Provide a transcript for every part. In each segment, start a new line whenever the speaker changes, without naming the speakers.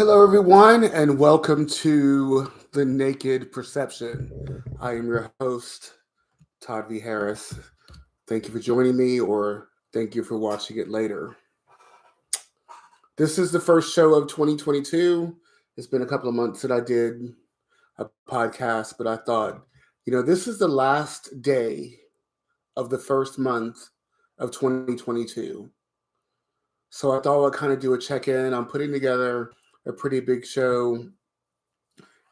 Hello, everyone, and welcome to the Naked Perception. I am your host, Todd V. Harris. Thank you for joining me, or thank you for watching it later. This is the first show of 2022. It's been a couple of months that I did a podcast, but I thought, this is the last day of the first month of 2022. So I thought I'd kind of do a check in. I'm putting together a pretty big show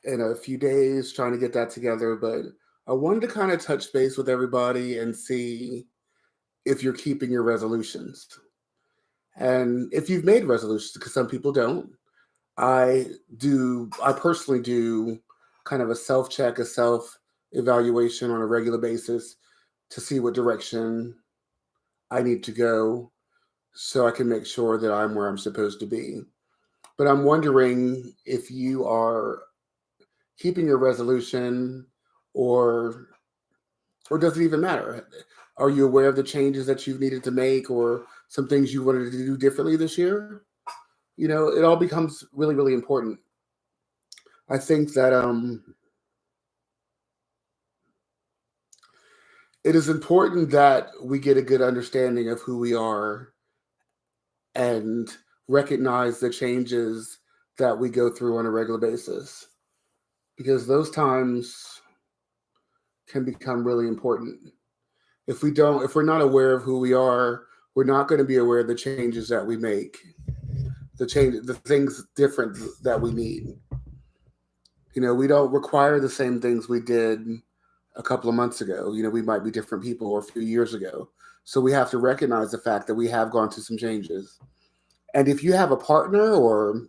in a few days trying to get that together, but I wanted to kind of touch base with everybody and see if you're keeping your resolutions. And if you've made resolutions, because some people don't. I personally do kind of a self check, a self evaluation on a regular basis to see what direction I need to go so I can make sure that I'm where I'm supposed to be. But I'm wondering if you are keeping your resolution, or does it even matter? Are you aware of the changes that you've needed to make, or some things you wanted to do differently this year? It all becomes really, really important. I think that it is important that we get a good understanding of who we are and recognize the changes that we go through on a regular basis, because those times can become really important. If we're not aware of who we are, we're not going to be aware of the changes that we make, the things different that we need. We don't require the same things we did a couple of months ago. We might be different people or a few years ago. So we have to recognize the fact that we have gone through some changes. And if you have a partner or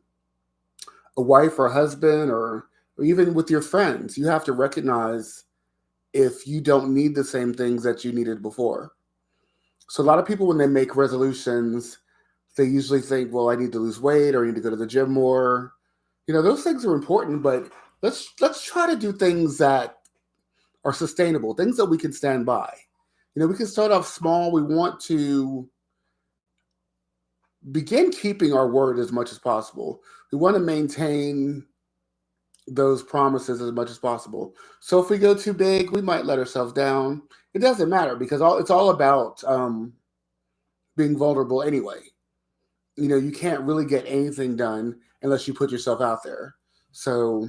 a wife or a husband, or even with your friends, you have to recognize if you don't need the same things that you needed before. So a lot of people, when they make resolutions, they usually think, well, I need to lose weight or I need to go to the gym more. Those things are important, but let's try to do things that are sustainable, things that we can stand by. We can start off small. We want to begin keeping our word as much as possible. We want to maintain those promises as much as possible. So if we go too big, we might let ourselves down. It doesn't matter, because it's all about being vulnerable anyway. You can't really get anything done unless you put yourself out there. So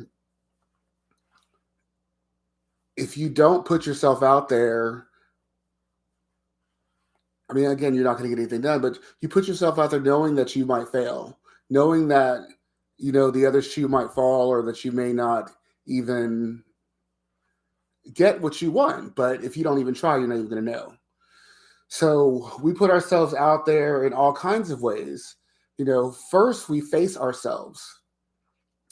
if you don't put yourself out there, I mean, again, you're not going to get anything done, but you put yourself out there knowing that you might fail, knowing that, the other shoe might fall, or that you may not even get what you want. But if you don't even try, you're not even going to know. So we put ourselves out there in all kinds of ways. First we face ourselves,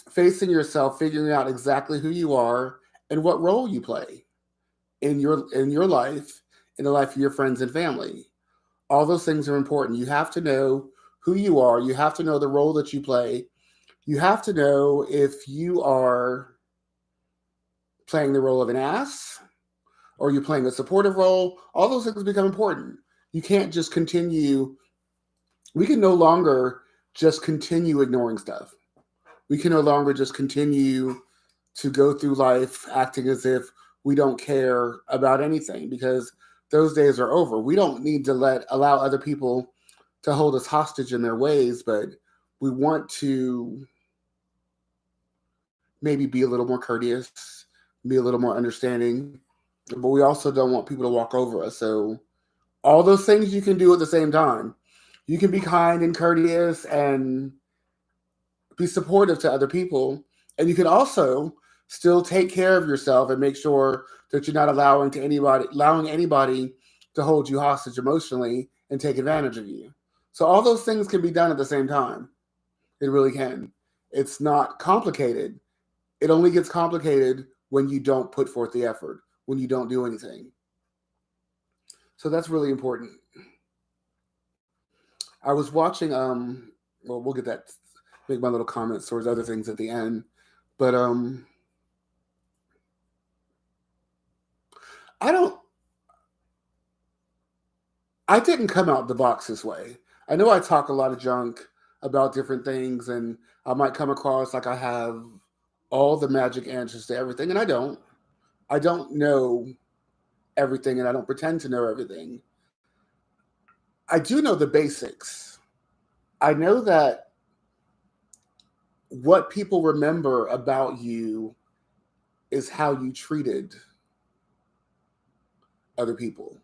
facing yourself, figuring out exactly who you are and what role you play in your life, in the life of your friends and family. All those things are important. You have to know who you are. You have to know the role that you play. You have to know if you are playing the role of an ass, or you're playing a supportive role. All those things become important. You can't just continue. We can no longer just continue ignoring stuff. We can no longer just continue to go through life acting as if we don't care about anything, because those days are over. We don't need to allow other people to hold us hostage in their ways, but we want to maybe be a little more courteous, be a little more understanding, but we also don't want people to walk over us. So all those things you can do at the same time. You can be kind and courteous and be supportive to other people, and you can also still take care of yourself and make sure that you're not allowing anybody to hold you hostage emotionally and take advantage of you. So all those things can be done at the same time. It really can. It's not complicated. It only gets complicated when you don't put forth the effort, when you don't do anything. So that's really important. I was watching well, we'll get that, make my little comments towards other things at the end. But I don't I didn't come out the box this way. I know I talk a lot of junk about different things, and I might come across like I have all the magic answers to everything, and I don't. I don't know everything, and I don't pretend to know everything. I do know the basics. I know that what people remember about you is how you treated other people,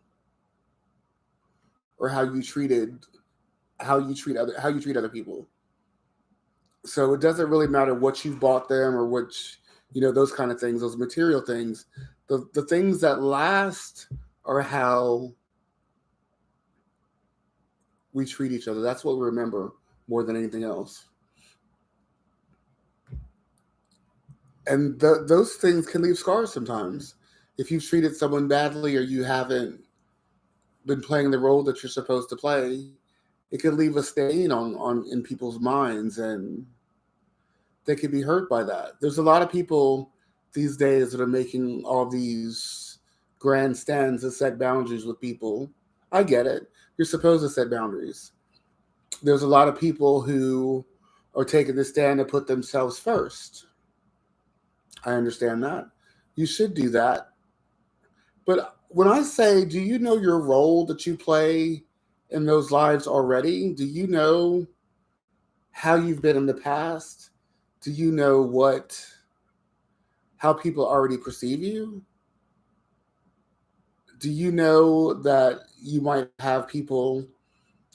or how you treat other people. So it doesn't really matter what you've bought them or which, those kind of things, those material things. The things that last are how we treat each other. That's what we remember more than anything else. And those things can leave scars sometimes. If you've treated someone badly or you haven't been playing the role that you're supposed to play, it can leave a stain on in people's minds, and they could be hurt by that. There's a lot of people these days that are making all these grand stands that set boundaries with people. I get it. You're supposed to set boundaries. There's a lot of people who are taking the stand to put themselves first. I understand that. You should do that. But when I say, do you know your role that you play in those lives already? Do you know how you've been in the past? Do you know how people already perceive you? Do you know that you might have people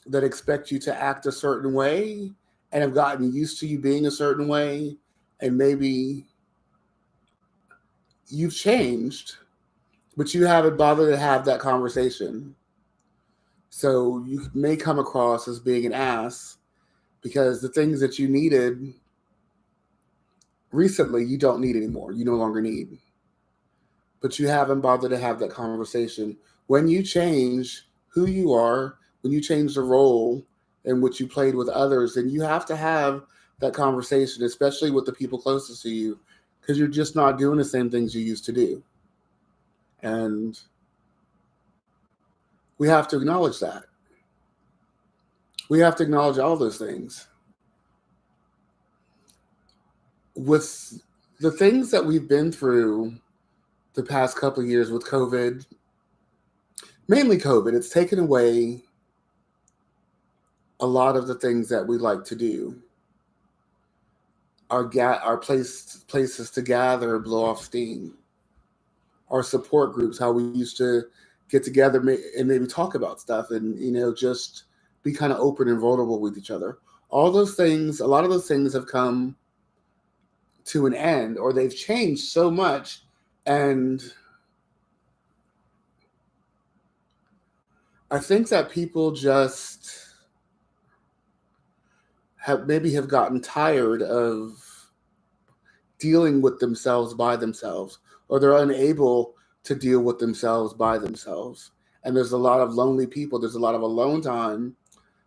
that expect you to act a certain way and have gotten used to you being a certain way, and maybe you've changed, but you haven't bothered to have that conversation? So you may come across as being an ass because the things that you needed recently you don't need anymore. You no longer need. But you haven't bothered to have that conversation. When you change who you are, when you change the role in which you played with others, then you have to have that conversation, especially with the people closest to you, because you're just not doing the same things you used to do. And we have to acknowledge that. We have to acknowledge all those things. With the things that we've been through the past couple of years with COVID, mainly COVID, it's taken away a lot of the things that we like to do. Our places to gather, blow off steam. Our support groups, how we used to get together and maybe talk about stuff, and just be kind of open and vulnerable with each other. All those things, a lot of those things have come to an end, or they've changed so much, and I think that people just have gotten tired of dealing with themselves by themselves, or they're unable to deal with themselves by themselves. And there's a lot of lonely people. There's a lot of alone time.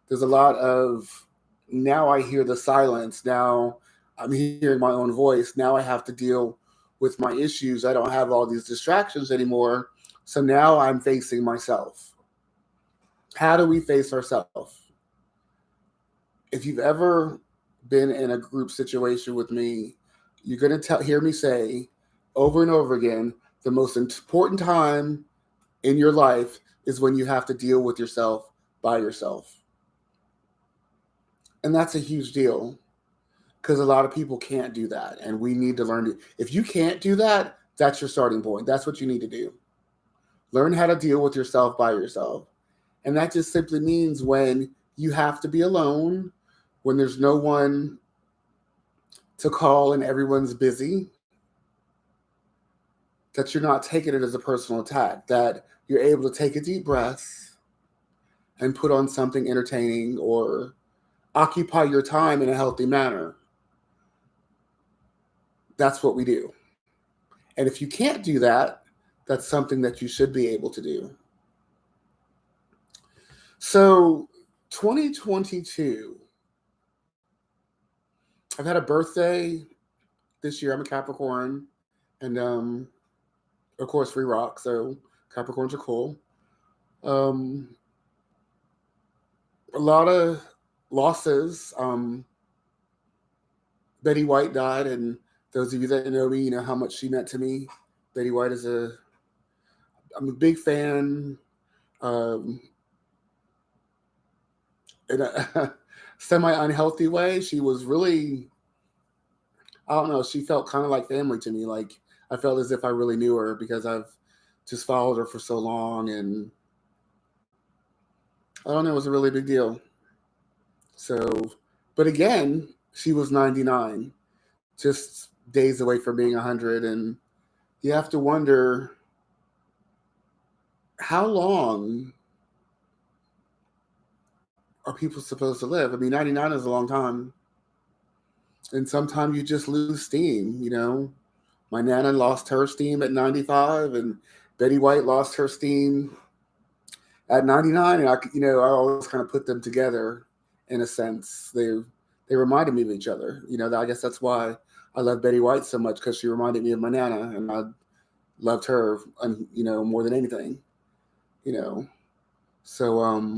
There's a lot of, now I hear the silence. Now I'm hearing my own voice. Now I have to deal with my issues. I don't have all these distractions anymore. So now I'm facing myself. How do we face ourselves? If you've ever been in a group situation with me, you're going to hear me say over and over again, the most important time in your life is when you have to deal with yourself by yourself. And that's a huge deal, because a lot of people can't do that. And we need to learn to, if you can't do that, that's your starting point. That's what you need to do. Learn how to deal with yourself by yourself. And that just simply means when you have to be alone, when there's no one to call and everyone's busy, that you're not taking it as a personal attack, that you're able to take a deep breath and put on something entertaining or occupy your time in a healthy manner. That's what we do. And if you can't do that, that's something that you should be able to do. So, 2022, I've had a birthday this year. I'm a Capricorn, and of course, free rock. So Capricorns are cool. Um, a lot of losses. Betty White died, and those of you that know me, you know how much she meant to me. Betty White is I'm a big fan. Um, in a semi unhealthy way, she was really, I don't know, she felt kind of like family to me. Like I felt as if I really knew her because I've just followed her for so long, and I don't know, it was a really big deal. So, but again, she was 99, just days away from being 100, and you have to wonder how long are people supposed to live? I mean, 99 is a long time, and sometimes you just lose steam. You know, my nana lost her steam at 95, and Betty White lost her steam at 99, and I always kind of put them together in a sense. They reminded me of each other. You know, I guess that's why I love Betty White so much, because she reminded me of my nana, and I loved her, more than anything. You know, so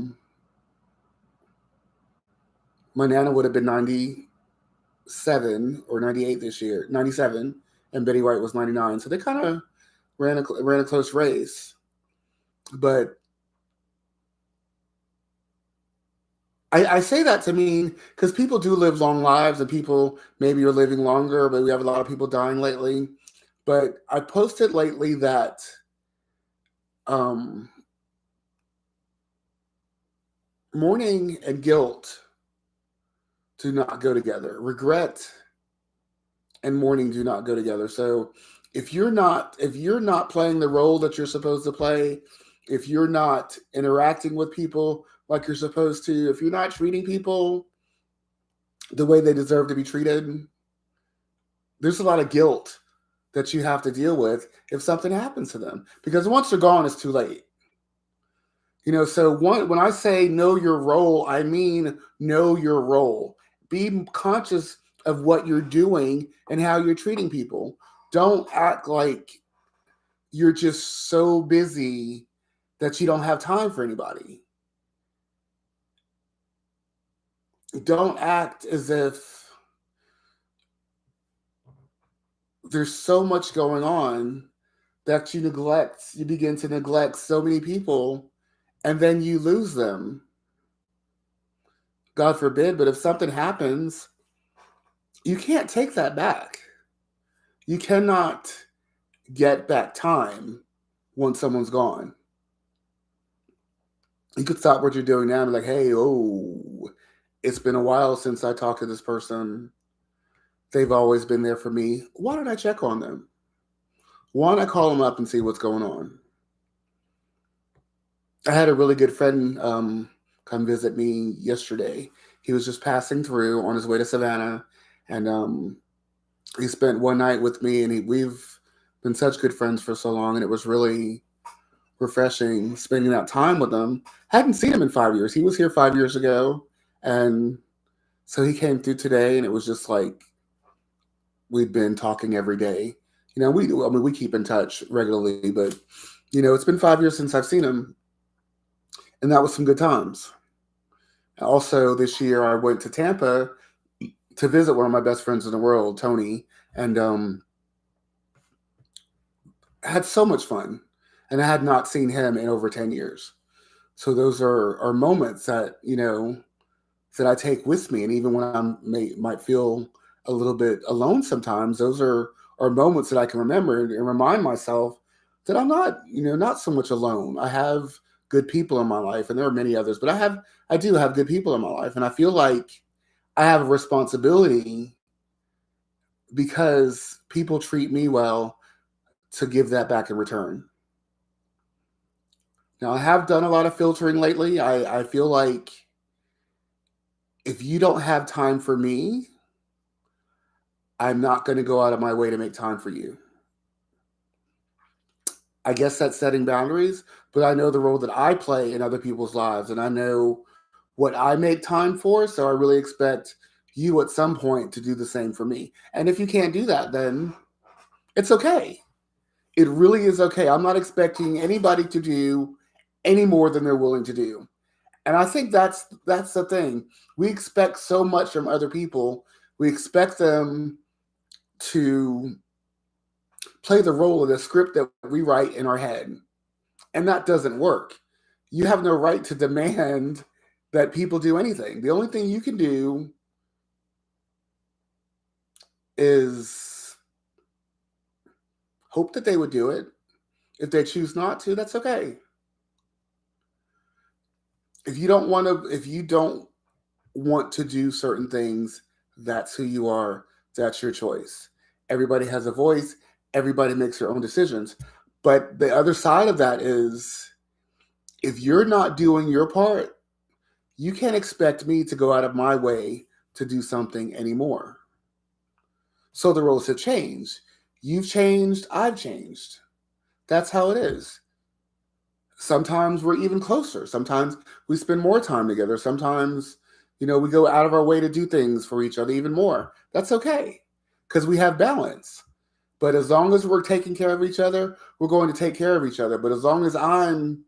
my nana would have been 97 or 98 this year, 97, and Betty White was 99. So they kind of ran a close race, but I say that to mean because people do live long lives, and people maybe are living longer, but we have a lot of people dying lately. But I posted lately that um, mourning and guilt do not go together. Regret and mourning do not go together. So if you're not playing the role that you're supposed to play, if you're not interacting with people like you're supposed to, if you're not treating people the way they deserve to be treated, there's a lot of guilt that you have to deal with if something happens to them. Because once they're gone, it's too late. When I say know your role, I mean know your role. Be conscious of what you're doing and how you're treating people. Don't act like you're just so busy that you don't have time for anybody. Don't act as if there's so much going on that you begin to neglect so many people, and then you lose them. God forbid, but if something happens, you can't take that back. You cannot get back time once someone's gone. You could stop what you're doing now and be like, hey, oh, it's been a while since I talked to this person. They've always been there for me. Why don't I check on them? Why don't I call them up and see what's going on? I had a really good friend come visit me yesterday. He was just passing through on his way to Savannah, and he spent one night with me, and we've been such good friends for so long, and it was really refreshing spending that time with him. Hadn't seen him in 5 years. He was here 5 years ago, and so he came through today, and it was just like we'd been talking every day. We keep in touch regularly, but it's been 5 years since I've seen him, and that was some good times. Also, this year I went to Tampa to visit one of my best friends in the world, Tony, and had so much fun. And I had not seen him in over 10 years. So those are moments that, that I take with me. And even when might feel a little bit alone sometimes, those are moments that I can remember and remind myself that I'm not, not so much alone. I have good people in my life, and there are many others, but I do have good people in my life. And I feel like I have a responsibility, because people treat me well, to give that back in return. Now, I have done a lot of filtering lately. I feel like if you don't have time for me, I'm not going to go out of my way to make time for you. I guess that's setting boundaries, but I know the role that I play in other people's lives, and I know what I make time for. So I really expect you at some point to do the same for me. And if you can't do that, then it's okay. It really is okay. I'm not expecting anybody to do any more than they're willing to do. And I think that's the thing. We expect so much from other people. We expect them to play the role of the script that we write in our head. And that doesn't work. You have no right to demand that people do anything. The only thing you can do is hope that they would do it. If they choose not to, that's okay. If you don't want to do certain things, that's who you are. That's your choice. Everybody has a voice. Everybody makes their own decisions. But the other side of that is if you're not doing your part, you can't expect me to go out of my way to do something anymore. So the roles have changed. You've changed, I've changed. That's how it is. Sometimes we're even closer. Sometimes we spend more time together. Sometimes, we go out of our way to do things for each other even more. That's okay because we have balance. But as long as we're taking care of each other, we're going to take care of each other. But as long as I'm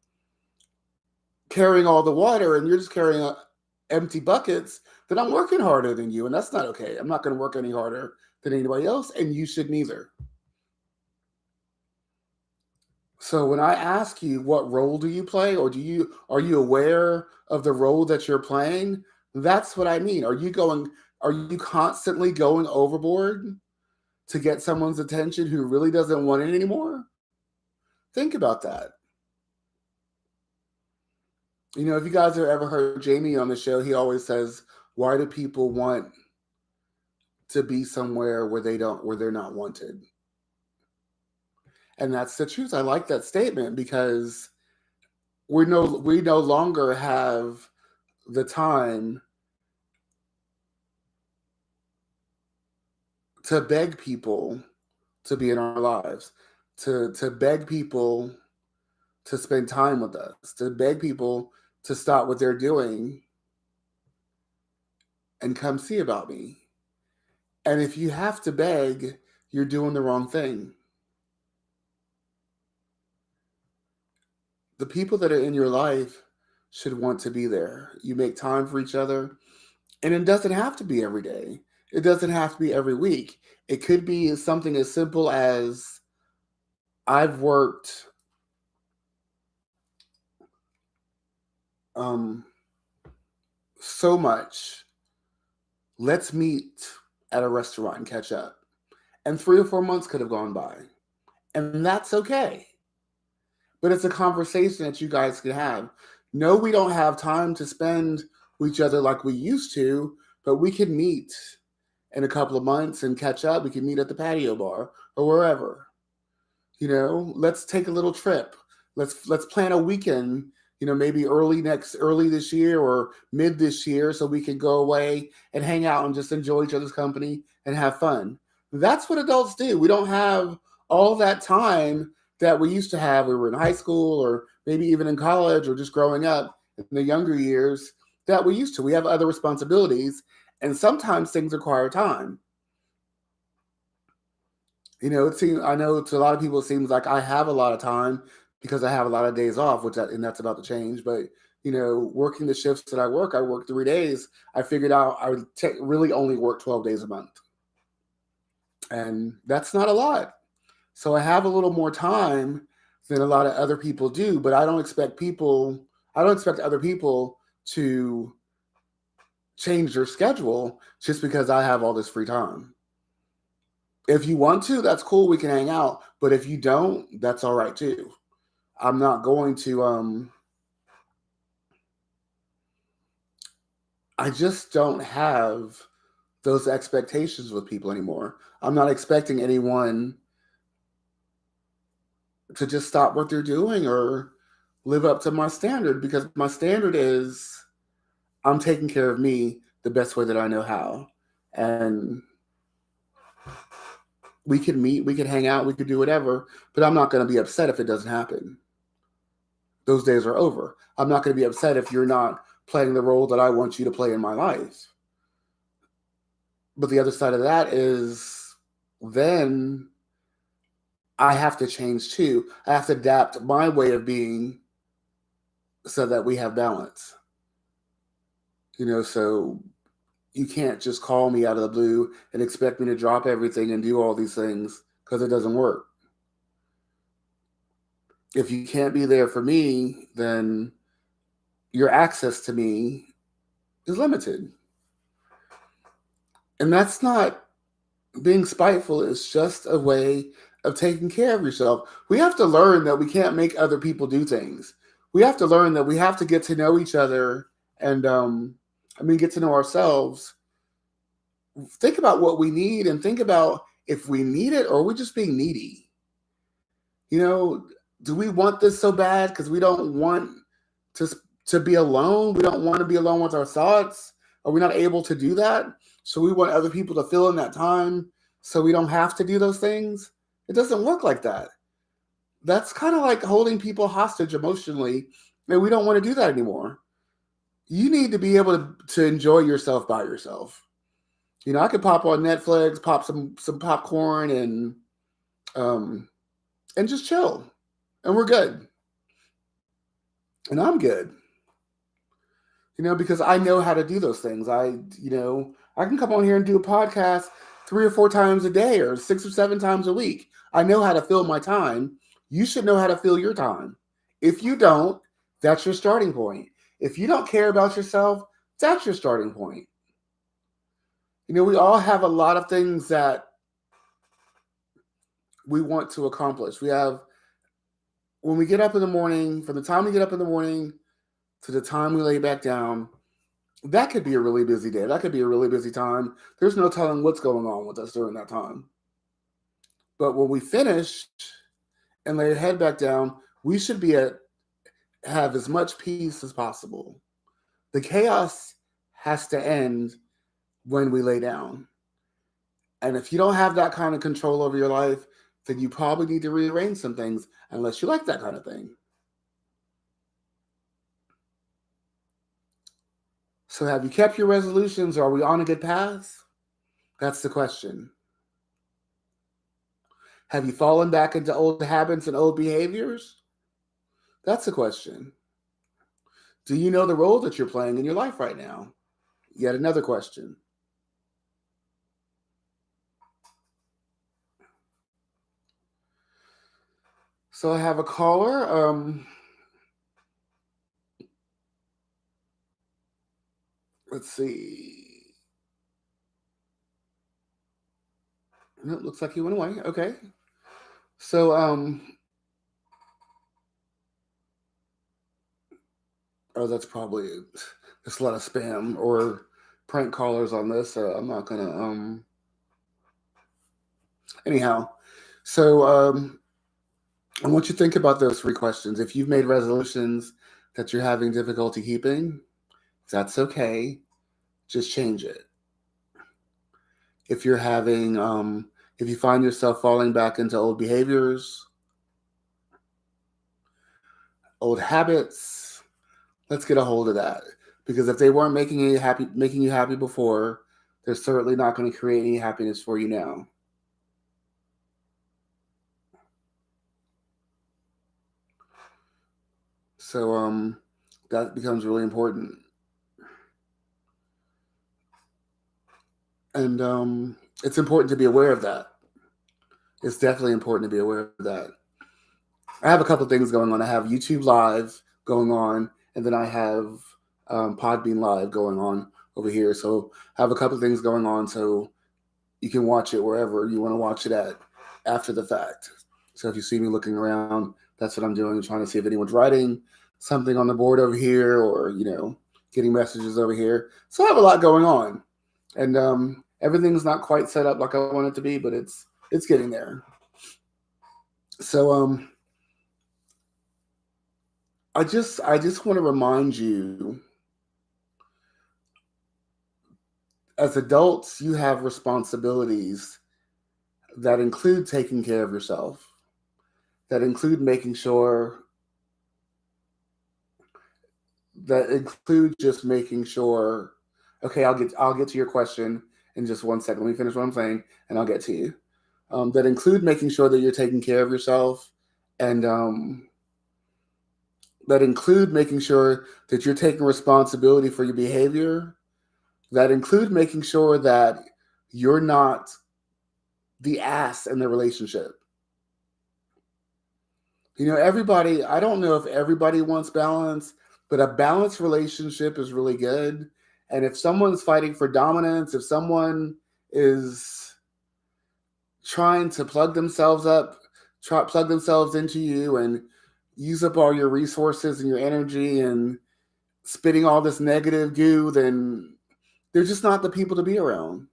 carrying all the water and you're just carrying empty buckets, then I'm working harder than you. And that's not okay. I'm not going to work any harder than anybody else, and you should neither. So when I ask you what role do you play, or are you aware of the role that you're playing? That's what I mean. Are you constantly going overboard to get someone's attention who really doesn't want it anymore? Think about that. If you guys have ever heard Jamie on the show, he always says, "Why do people want to be somewhere where they're not wanted?" And that's the truth. I like that statement because we no longer have the time to beg people to be in our lives, to beg people to spend time with us, to beg people to stop what they're doing and come see about me. And if you have to beg, you're doing the wrong thing. The people that are in your life should want to be there. You make time for each other, and it doesn't have to be every day. It doesn't have to be every week. It could be something as simple as I've worked um, so much. Let's meet at a restaurant and catch up. And 3 or 4 months could have gone by. And that's okay. But it's a conversation that you guys can have. No, we don't have time to spend with each other like we used to, but we can meet in a couple of months and catch up. We can meet at the patio bar or wherever. Let's take a little trip. Let's plan a weekend, maybe early this year or mid this year so we can go away and hang out and just enjoy each other's company and have fun. That's what adults do. We don't have all that time that we used to have when we were in high school or maybe even in college or just growing up in the younger years that we used to. We have other responsibilities, and sometimes things require time. I know to a lot of people it seems like I have a lot of time because I have a lot of days off, and that's about to change. But working the shifts that I work 3 days. I figured out I would really only work 12 days a month, and that's not a lot. So I have a little more time than a lot of other people do. But I don't expect people. I don't expect other people to change their schedule just because I have all this free time. If you want to, that's cool. We can hang out. But if you don't, that's all right too. I'm not going to. I just don't have those expectations with people anymore. I'm not expecting anyone to just stop what they're doing or live up to my standard because my standard is I'm taking care of me the best way that I know how. And we can meet, we can hang out, we could do whatever, but I'm not going to be upset if it doesn't happen. Those days are over. I'm not going to be upset if you're not playing the role that I want you to play in my life. But the other side of that is then I have to change too. I have to adapt my way of being so that we have balance. So you can't just call me out of the blue and expect me to drop everything and do all these things, because it doesn't work. If you can't be there for me, then your access to me is limited. And that's not being spiteful, it's just a way of taking care of yourself. We have to learn that we can't make other people do things. We have to learn that we have to get to know each other and, get to know ourselves. Think about what we need and think about if we need it, or are we just being needy? You know, do we want this so bad because we don't want to to be alone? We don't want to be alone with our thoughts. Are we not able to do that? So we want other people to fill in that time so we don't have to do those things. It doesn't work like that. That's kind of like holding people hostage emotionally, and we don't want to do that anymore. You need to be able to enjoy yourself by yourself. I could pop on Netflix, pop some popcorn, um, and just chill, and we're good, and I'm good. Because I know how to do those things. I can come on here and do a podcast 3 or 4 times a day, or 6 or 7 times a week. I know how to fill my time. You should know how to fill your time. If you don't, that's your starting point. If you don't care about yourself, that's your starting point. We all have a lot of things that we want to accomplish. When we get up in the morning, from the time we get up in the morning to the time we lay back down, that could be a really busy day. That could be a really busy time. There's no telling what's going on with us during that time. But when we finish and lay our head back down, we should have as much peace as possible. The chaos has to end when we lay down. And if you don't have that kind of control over your life, then you probably need to rearrange some things, unless you like that kind of thing. So have you kept your resolutions? Are we on a good path? That's the question. Have you fallen back into old habits and old behaviors? That's the question. Do you know the role that you're playing in your life right now? Yet another question. So I have a caller. Let's see. No, it looks like he went away. Okay. So that's probably there's a lot of spam or prank callers on this. So I'm not gonna anyhow. So I want you to think about those 3 questions. If you've made resolutions that you're having difficulty keeping, that's okay. Just change it. If you're if you find yourself falling back into old behaviors, old habits, let's get a hold of that. Because if they weren't making you happy before, they're certainly not going to create any happiness for you now. So that becomes really important. And it's important to be aware of that. It's definitely important to be aware of that. I have a couple of things going on. I have YouTube Live going on, and then I have Podbean Live going on over here. So I have a couple of things going on, so you can watch it wherever you want to watch it at after the fact. So if you see me looking around, that's what I'm doing, trying to see if anyone's writing something on the board over here, or getting messages over here. So I have a lot going on, and everything's not quite set up like I want it to be, but it's getting there. So I just want to remind you, as adults, you have responsibilities that include taking care of yourself, that include making sure, just making sure. Okay, I'll get to your question in just 1 second. Let me finish what I'm saying, and I'll get to you. That include making sure that you're taking care of yourself, and that include making sure that you're taking responsibility for your behavior, that include making sure that you're not the ass in the relationship. Everybody, I don't know if everybody wants balance, but a balanced relationship is really good. And if someone's fighting for dominance, if someone is trying to plug themselves into you and use up all your resources and your energy and spitting all this negative goo, then they're just not the people to be around.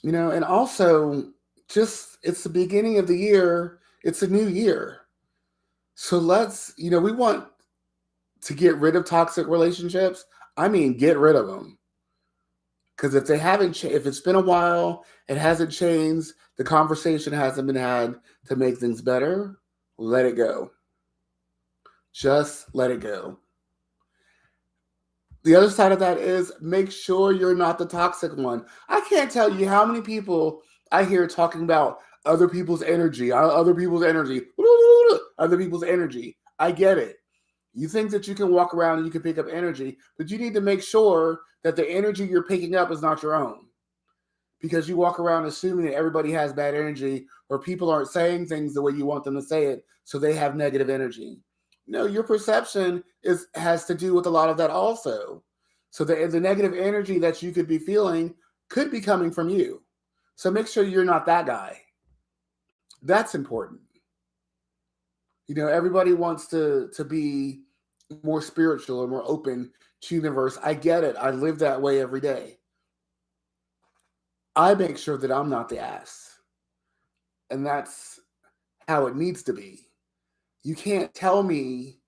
And also, just it's the beginning of the year, it's a new year. So we want to get rid of toxic relationships. I mean, get rid of them. Because if they haven't, if it's been a while, it hasn't changed, the conversation hasn't been had to make things better, let it go. Just let it go. The other side of that is make sure you're not the toxic one. I can't tell you how many people I hear talking about other people's energy, other people's energy, other people's energy. I get it. You think that you can walk around and you can pick up energy, but you need to make sure that the energy you're picking up is not your own. Because you walk around assuming that everybody has bad energy or people aren't saying things the way you want them to say it, so they have negative energy. No, your perception has to do with a lot of that also. So the negative energy that you could be feeling could be coming from you. So make sure you're not that guy. That's important. Everybody wants to be more spiritual and more open to the universe. I get it. I live that way every day. I make sure that I'm not the ass. And that's how it needs to be. You can't tell me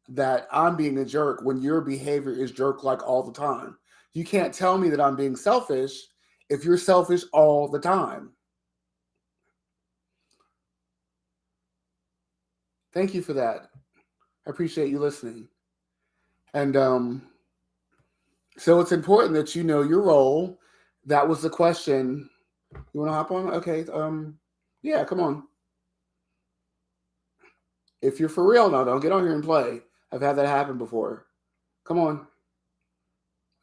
that I'm being a jerk when your behavior is jerk-like all the time. You can't tell me that I'm being selfish if you're selfish all the time. Thank you for that. I appreciate you listening. And so it's important that you know your role. That was the question. You want to hop on? Okay. Yeah, come on. If you're for real now, don't get on here and play. I've had that happen before. Come on.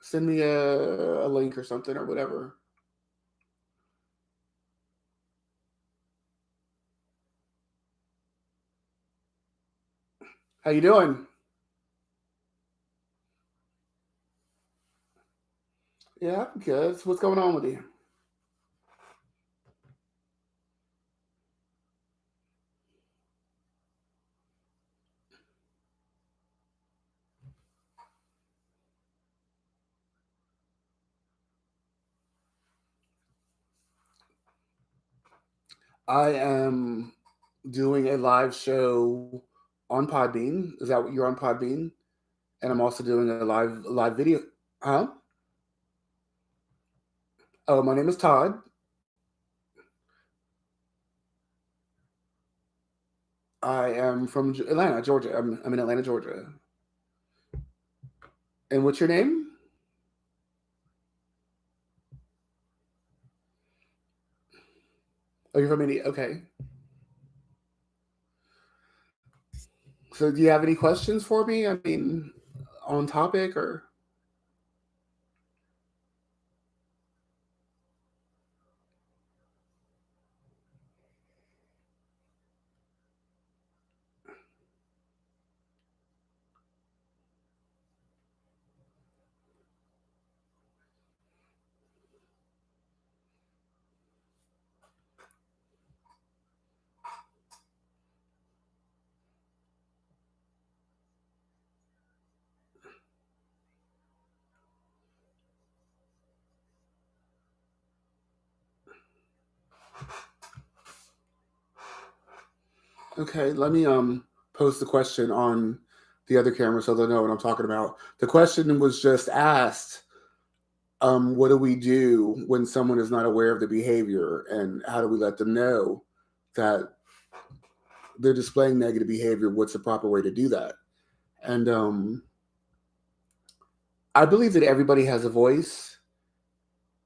Send me a link or something or whatever. How you doing? Yeah, I'm good. So what's going on with you? I am doing a live show on Podbean. Is that what you're on Podbean? And I'm also doing a live video. Huh? Oh, my name is Todd. I am from Atlanta, Georgia. I'm in Atlanta, Georgia. And what's your name? Oh, you're from India. Okay. So, do you have any questions for me? I mean, on topic or? Okay, let me post the question on the other camera so they'll know what I'm talking about. The question was just asked, what do we do when someone is not aware of the behavior, and how do we let them know that they're displaying negative behavior? What's the proper way to do that? And I believe that everybody has a voice.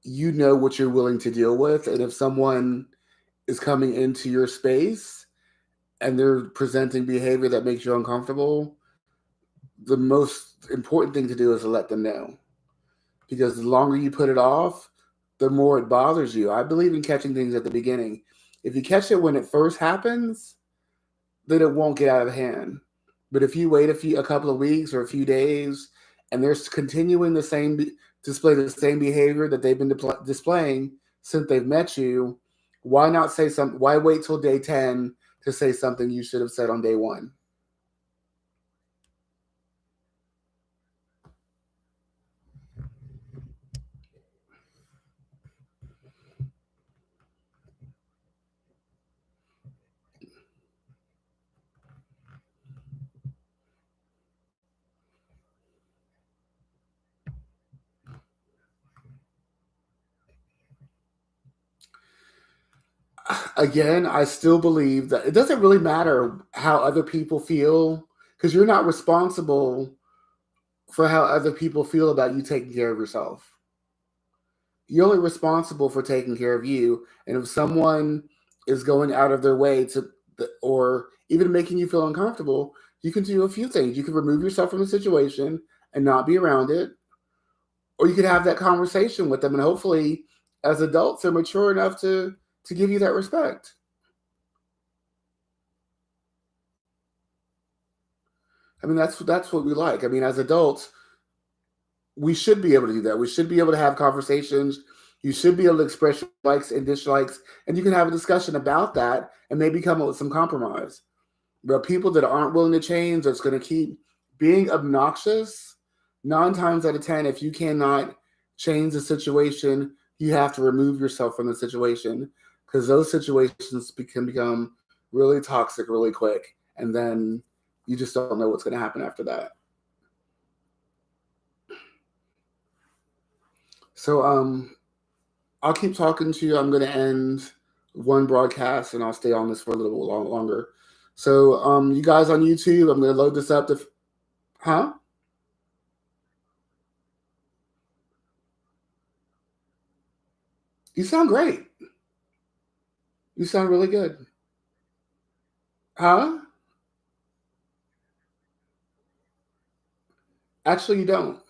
You know what you're willing to deal with, and if someone is coming into your space and they're presenting behavior that makes you uncomfortable, the most important thing to do is to let them know. Because the longer you put it off, the more it bothers you. I believe in catching things at the beginning. If you catch it when it first happens, then it won't get out of hand. But if you wait a couple of weeks or a few days, and they're continuing the same display the same behavior that they've been displaying since they've met you, why not say something? Why wait till day 10 to say something you should have said on day 1? Again, I still believe that it doesn't really matter how other people feel, because you're not responsible for how other people feel about you taking care of yourself. You're only responsible for taking care of you. And if someone is going out of their way to, or even making you feel uncomfortable, you can do a few things. You can remove yourself from the situation and not be around it, or you could have that conversation with them, and hopefully, as adults, they're mature enough to give you that respect. I mean, that's what we like. I mean, as adults, we should be able to do that. We should be able to have conversations. You should be able to express your likes and dislikes, and you can have a discussion about that and maybe come up with some compromise. But people that aren't willing to change, that's going to keep being obnoxious, 9 times out of 10, if you cannot change the situation, you have to remove yourself from the situation, because those situations can become really toxic really quick. And then you just don't know what's going to happen after that. So, I'll keep talking to you. I'm going to end one broadcast and I'll stay on this for a little bit longer. So, you guys on YouTube, I'm going to load this up. Huh? You sound great. You sound really good. Huh? Actually, you don't.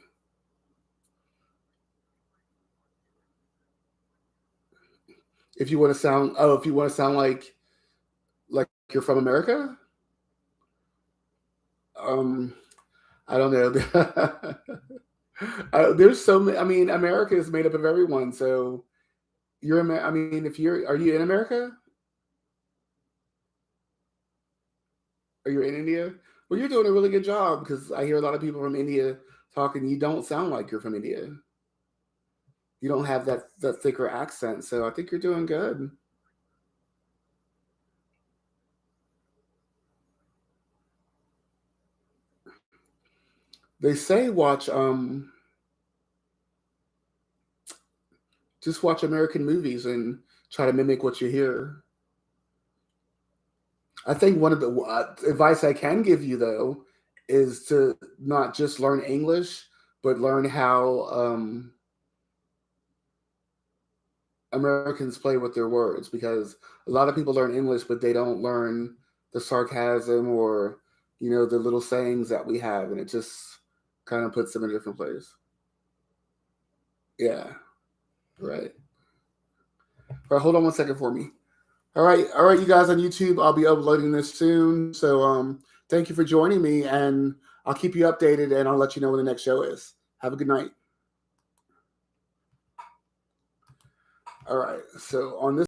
If you want to sound like you're from America, um, I don't know. There's so many. I mean, America is made up of everyone. So I mean, if are you in America? Are you in India? Well, you're doing a really good job, because I hear a lot of people from India talking. You don't sound like you're from India. You don't have that thicker accent. So I think you're doing good. They say just watch American movies and try to mimic what you hear. I think one of the advice I can give you, though, is to not just learn English, but learn how Americans play with their words, because a lot of people learn English, but they don't learn the sarcasm, or the little sayings that we have, and it just kind of puts them in a different place. Yeah, right. All right, hold on one second for me. All right, you guys on YouTube, I'll be uploading this soon. So thank you for joining me, and I'll keep you updated, and I'll let you know when the next show is. Have a good night. All right. So on this